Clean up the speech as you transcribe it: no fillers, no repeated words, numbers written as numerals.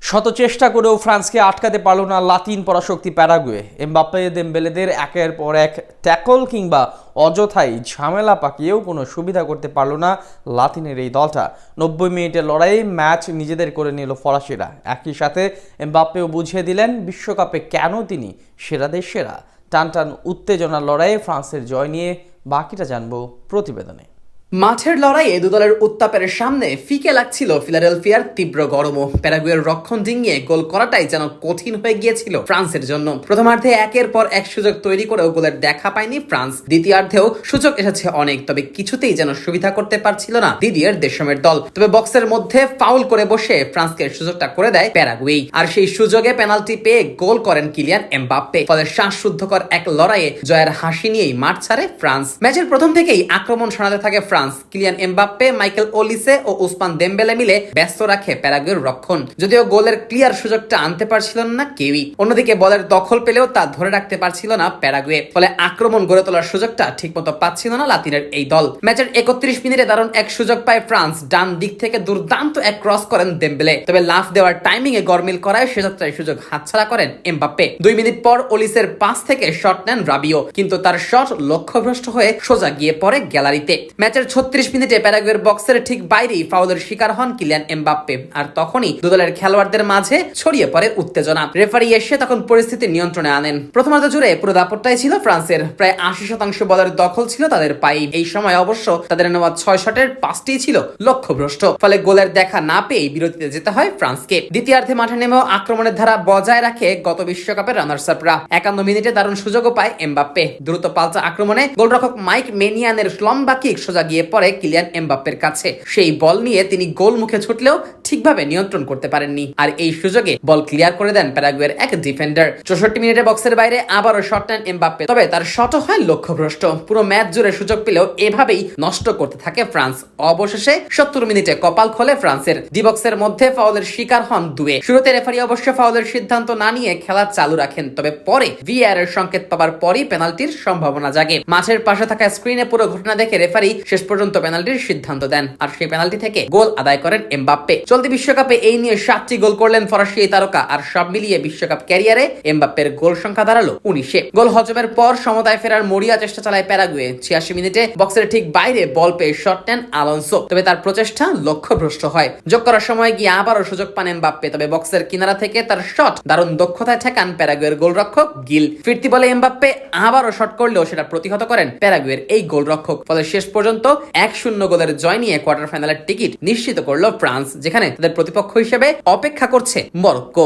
শত চেষ্টা করেও ফ্রান্সকে আটকাতে পারল না লাতিন পরাশক্তি প্যারাগুয়ে। এমবাপ্পে দেমবেলেদের একের পর এক ট্যাকল কিংবা অযথাই ঝামেলা পাকিয়েও কোনো সুবিধা করতে পারল না লাতিনের এই দলটা। 90 মিনিটের লড়াইয়ে ম্যাচ নিজেদের করে নিল ফরাসিরা। একই সাথে এমবাপ্পেও বুঝিয়ে দিলেন বিশ্বকাপে কেন তিনি সেরাদের সেরা। টানটান উত্তেজনার লড়াইয়ে ফ্রান্সের জয় নিয়ে বাকিটা জানবো প্রতিবেদনে। মাঠের লড়াইয়ে দু দলের উত্তাপের সামনে ফিকে লাগছিল ফিলাডেলফিয়ার তীব্র গরমও। প্যারাগুয়ের রক্ষণ ডিঙিয়ে গোল করাটাই যেন কঠিন হয়ে গিয়েছিল ফ্রান্সের জন্য। প্রথমার্ধে একের পর এক সুযোগ তৈরি করেও গোলের দেখা পায়নি ফ্রান্স। দ্বিতীয়ার্ধেও সুযোগ এসেছে অনেক, তবে কিছুতেই যেন সুবিধা করতে পারছিল না দিদিয়ের দেশমের দল। তবে বক্সের মধ্যে ফাউল করে বসে ফ্রান্সকে সুযোগটা করে দেয় প্যারাগুয়েই, আর সেই সুযোগে পেনাল্টি পেয়ে গোল করেন কিলিয়ান এমবাপ্পে। ফলে শ্বাসরুদ্ধকর এক লড়াইয়ে জয়ের হাসি নিয়েই মাঠ ছাড়ে ফ্রান্স। ম্যাচের প্রথম থেকেই আক্রমণ শোনাতে থাকে France. Kylian Mbappe, Michael Olise ও উসমান দেমবেলে মিলে ব্যস্ত রাখে প্যারাগুয়ের রক্ষণ। যদিও গোলের ক্লিয়ার সুযোগটা আনতে পারছিলেন না কেউই। অন্যদিকে বলের দখল পেলেও তা ধরে রাখতে পারছিল না প্যারাগুয়ে। ফলে আক্রমণ গড়ে তোলার সুযোগটা ঠিকমতো পাচ্ছিল না লাতিনের এই দল। ম্যাচের 31 মিনিটে দারুণ এক সুযোগ পায় ফ্রান্স। ডান দিক থেকে দুর্দান্ত এক ক্রস করেন দেমবেলে, তবে লাফ দেওয়ার টাইমিং এ গরমিল করায় সেযাত্রায় সুযোগ হাতছাড়া করেন এমবাপ্পে। 2 মিনিট পর ওলিসের পাস থেকে শট নেন রাবিও, কিন্তু তার শট লক্ষ্যভ্রষ্ট হয়ে সোজা গিয়ে পড়ে গ্যালারিতে। ম্যাচের 36 মিনিটে প্যারাগুয়ের বক্সের ঠিক বাইরেই ফাউলের শিকার হন কিলিয়ান এমবাপ্পে, আর তখনই দুদলের খেলোয়াড়দের মাঝে ছড়িয়ে পড়ে উত্তেজনা। রেফারি এসে তখন পরিস্থিতি নিয়ন্ত্রণে আনেন। প্রথমার্ধ জুড়ে পুরো দাপটটাই ছিল ফ্রান্সের। প্রায় 80% বলের দখল ছিল তাদের পায়ে। এই সময় অবশ্য তাদের নেওয়া 6 শটের 5টিই ছিল লক্ষ্যভ্রষ্ট। ফলে গোলের দেখা না পেয়ে বিরতিতে যেতে হয় ফ্রান্সকে। দ্বিতীয়ার্ধে মাঠে নেমেও আক্রমণের ধারা বজায় রাখে গত বিশ্বকাপের রানার্স আপরা। 51 মিনিটে দারুণ সুযোগও পায় এমবাপ্পে। দ্রুত পাল্টা আক্রমণে গোলরক্ষক মাইক মেনিয়ানের লম্বা কিক সোজা গিয়ে পড়ে কিলিয়ান এমবাপ্পের কাছে। সেই বল নিয়ে তিনি গোল মুখে ছুটলেও ঠিকভাবে নিয়ন্ত্রণ করতে পারেননি, আর এই সুযোগে বল ক্লিয়ার করে দেন প্যারাগুয়ের এক ডিফেন্ডার। 64 মিনিটে বক্সের বাইরে আবারও শট নেন এমবাপ্পে, তবে তার শটও হয় লক্ষ্যভ্রষ্ট। পুরো ম্যাচ জুড়ে সুযোগ পেলেও এভাবেই নষ্ট করতে থাকে ফ্রান্স। অবশেষে 70 মিনিটে কপাল খোলে ফ্রান্সের। ডি বক্সের মধ্যে ফাউলের শিকার হন দুয়ে। শুরুতে রেফারি অবশ্য ফাউলের সিদ্ধান্ত না নিয়ে খেলা চালু রাখেন, তবে পরে ভিআর এর সংকেত পাওয়ার পরই পেনাল্টির সম্ভাবনা জাগে। মাঠের পাশে থাকা স্ক্রিনে পুরো ঘটনা দেখে রেফারি শেষ পর্যন্ত পেনাল্টির সিদ্ধান্ত দেন, আর সেই পেনাল্টি থেকে গোল আদায় করেন এমবাপ্পে। চলতি বিশ্বকাপে এই নিয়ে 7টি গোল করলেন ফরাসি এই তারকা, আর সব মিলিয়ে বিশ্বকাপ ক্যারিয়ারে এমবাপ্পের গোল সংখ্যা দাঁড়ালো 19-এ। গোল হজমের পর সমতায় ফেরার মরিয়া চেষ্টা চালায় প্যারাগুয়ে। 86 মিনিটে বক্সের ঠিক বাইরে বল পেয়ে শট নেন আলোনসো, তবে তার প্রচেষ্টা লক্ষ্যভ্রষ্ট হয়। যোগ করার সময় গিয়ে আবারও সুযোগ পান এমবাপ্পে, তবে বক্সের কিনারা থেকে তার শট দারুণ দক্ষতায় ঠেকান প্যারাগুয়ের গোলরক্ষক গিল। ফিরতি বলে এমবাপ্পে আবারও শট করলেও সেটা প্রতিহত করেন প্যারাগুয়ের এই গোলরক্ষক। ফলে শেষ পর্যন্ত 1-0 গোলের জয় নিয়ে কোয়ার্টার ফাইনালের টিকিট নিশ্চিত করলো ফ্রান্স, যেখানে তাদের প্রতিপক্ষ হিসেবে অপেক্ষা করছে মরক্কো।